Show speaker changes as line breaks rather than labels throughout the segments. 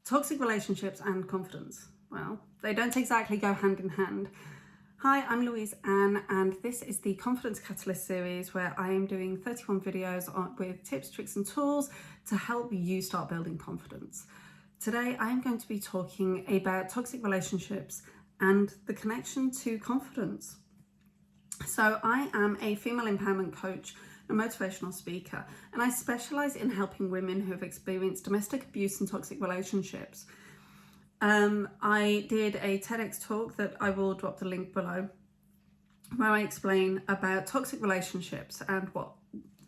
Toxic relationships and confidence. Well, they don't exactly go hand in hand. Hi, I'm Louise Ann, and this is the Confidence Catalyst series where I am doing 31 videos with tips, tricks and tools to help you start building confidence. Today, I am going to be talking about toxic relationships and the connection to confidence. So I am a female empowerment coach, a motivational speaker, and I specialize in helping women who have experienced domestic abuse and toxic relationships. I did a TEDx talk that I will drop the link below, where I explain about toxic relationships and what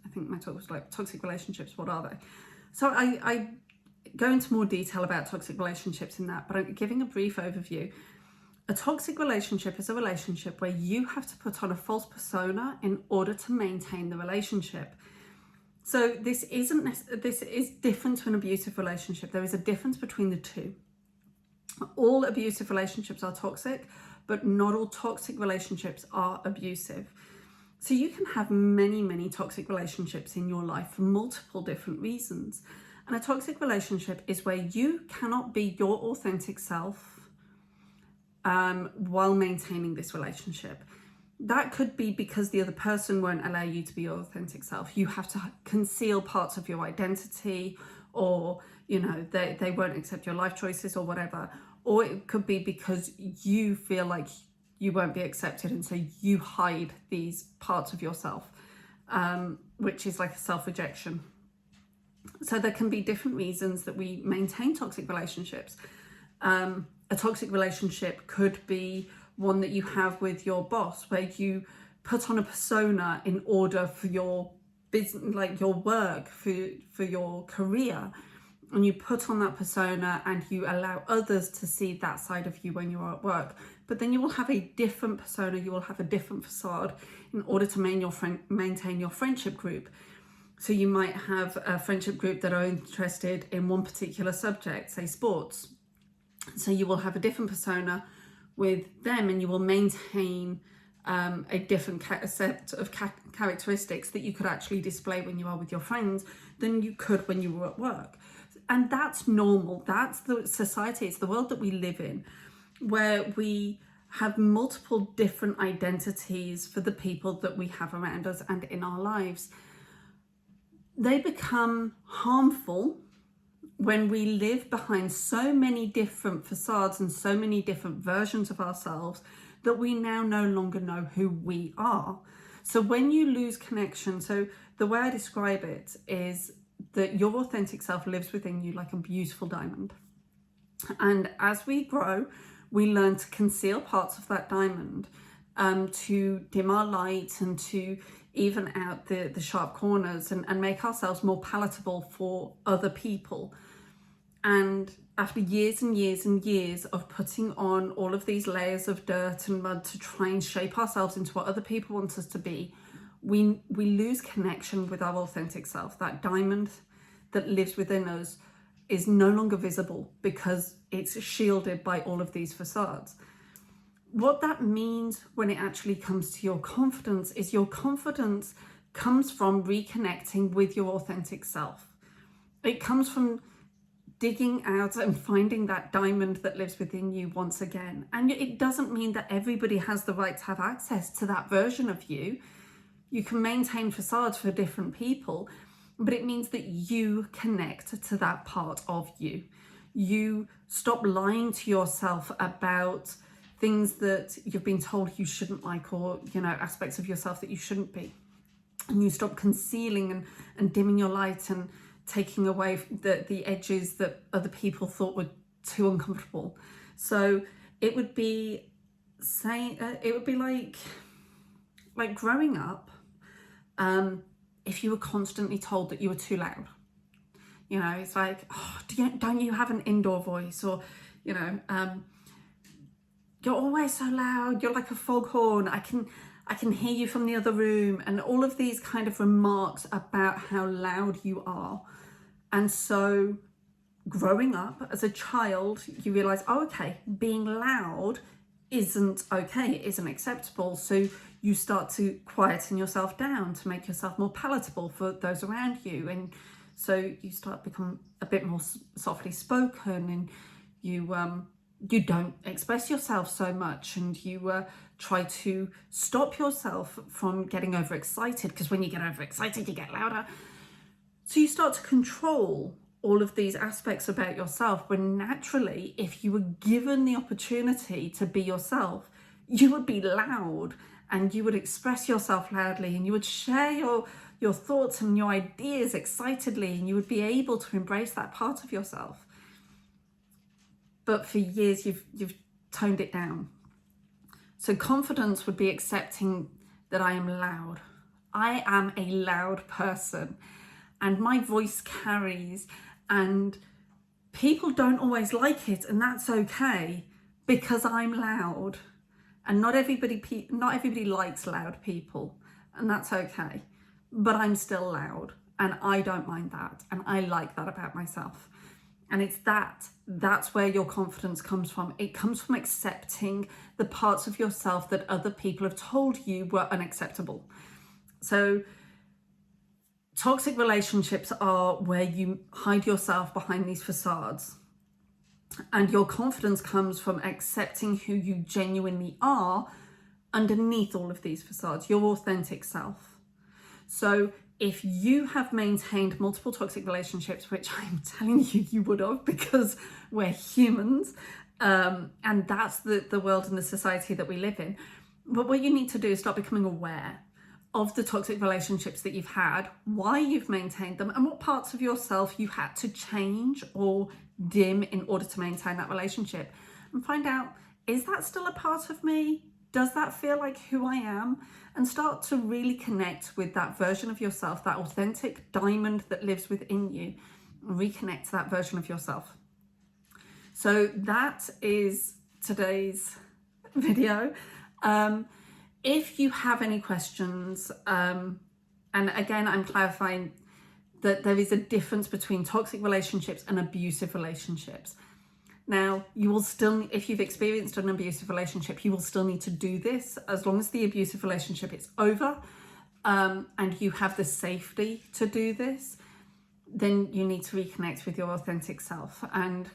I think my talk was like, toxic relationships, what are they? So I go into more detail about toxic relationships in that, but I'm giving a brief overview. A toxic relationship is a relationship where you have to put on a false persona in order to maintain the relationship. So this is different to an abusive relationship. There is a difference between the two. All abusive relationships are toxic, but not all toxic relationships are abusive. So you can have many toxic relationships in your life for multiple different reasons. And a toxic relationship is where you cannot be your authentic self while maintaining this relationship. That could be because the other person won't allow you to be your authentic self. You have to conceal parts of your identity, or they won't accept your life choices or whatever. Or it could be because you feel like you won't be accepted, and so you hide these parts of yourself, which is like a self-rejection. So there can be different reasons that we maintain toxic relationships. A toxic relationship could be one that you have with your boss, where you put on a persona in order for your business, like your work, for your career, and you put on that persona and you allow others to see that side of you when you're at work. But then you will have a different persona, you will have a different facade in order to maintain your friendship group. So you might have a friendship group that are interested in one particular subject, say sports. So you will have a different persona with them, and you will maintain a different set of characteristics that you could actually display when you are with your friends than you could when you were at work. And that's normal. That's the society, it's the world that we live in, where we have multiple different identities for the people that we have around us and in our lives. They become harmful when we live behind so many different facades and so many different versions of ourselves that we now no longer know who we are. So when you lose connection, so the way I describe it is that your authentic self lives within you like a beautiful diamond. And as we grow, we learn to conceal parts of that diamond, to dim our light and to even out the sharp corners and make ourselves more palatable for other people. And after years and years and years of putting on all of these layers of dirt and mud to try and shape ourselves into what other people want us to be, we lose connection with our authentic self. That diamond that lives within us is no longer visible because it's shielded by all of these facades. What that means when it actually comes to your confidence is your confidence comes from reconnecting with your authentic self. It comes from digging out and finding that diamond that lives within you once again. And it doesn't mean that everybody has the right to have access to that version of you. You can maintain facades for different people, but it means that you connect to that part of you. You stop lying to yourself about things that you've been told you shouldn't like, or aspects of yourself that you shouldn't be. And you stop concealing and dimming your light and taking away the edges that other people thought were too uncomfortable. So it would be like growing up, if you were constantly told that you were too loud. It's like, oh, don't you have an indoor voice? Or you're always so loud, you're like a foghorn, I can hear you from the other room, and all of these kind of remarks about how loud you are. And so growing up as a child, you realize, oh, okay, being loud isn't okay, it isn't acceptable. So you start to quieten yourself down to make yourself more palatable for those around you. And So you start to become a bit more softly spoken, and you don't express yourself so much, and you try to stop yourself from getting overexcited, because when you get overexcited, you get louder. So you start to control all of these aspects about yourself, when naturally, if you were given the opportunity to be yourself, you would be loud, and you would express yourself loudly, and you would share your thoughts and your ideas excitedly, and you would be able to embrace that part of yourself. But for years, you've toned it down. So confidence would be accepting that I am loud. I am a loud person, and my voice carries, and people don't always like it, and that's okay, because I'm loud. And not everybody likes loud people, and that's okay. But I'm still loud, and I don't mind that, and I like that about myself. And it's that's where your confidence comes from. It comes from accepting the parts of yourself that other people have told you were unacceptable. So toxic relationships are where you hide yourself behind these facades. And your confidence comes from accepting who you genuinely are underneath all of these facades, your authentic self. So if you have maintained multiple toxic relationships, which I'm telling you, you would have, because we're humans, and that's the world and the society that we live in. But what you need to do is start becoming aware of the toxic relationships that you've had, why you've maintained them, and what parts of yourself you had to change or dim in order to maintain that relationship. And find out, is that still a part of me? Does that feel like who I am? And start to really connect with that version of yourself, that authentic diamond that lives within you. Reconnect to that version of yourself. So that is today's video. If you have any questions, and again, I'm clarifying that there is a difference between toxic relationships and abusive relationships. Now, you will still, if you've experienced an abusive relationship, you will still need to do this as long as the abusive relationship is over, and you have the safety to do this. Then you need to reconnect with your authentic self, and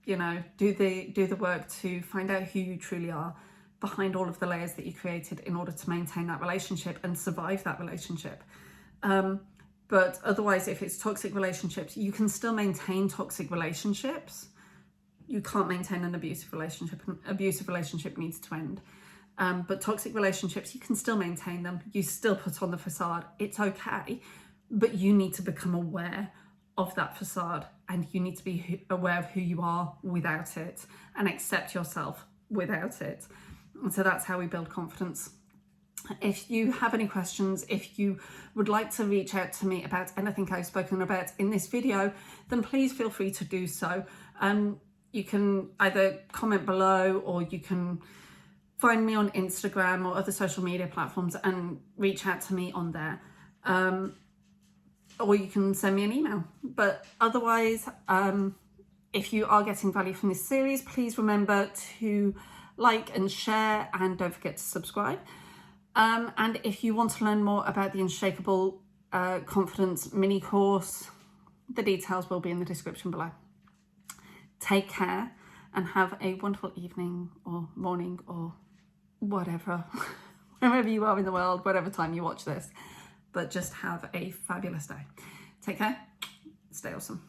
do the work to find out who you truly are behind all of the layers that you created in order to maintain that relationship and survive that relationship. But otherwise, if it's toxic relationships, you can still maintain toxic relationships. You can't maintain an abusive relationship. An abusive relationship needs to end. But toxic relationships, you can still maintain them. You still put on the facade. It's okay. But you need to become aware of that facade, and you need to be aware of who you are without it, and accept yourself without it. And so that's how we build confidence. If you have any questions, if you would like to reach out to me about anything I've spoken about in this video, then please feel free to do so. You can either comment below, or you can find me on Instagram or other social media platforms and reach out to me on there. Or you can send me an email. But otherwise, if you are getting value from this series, please remember to like and share, and don't forget to subscribe. And if you want to learn more about the Unshakeable Confidence mini course, the details will be in the description below. Take care and have a wonderful evening or morning or whatever, wherever you are in the world, whatever time you watch this. But just have a fabulous day. Take care. Stay awesome.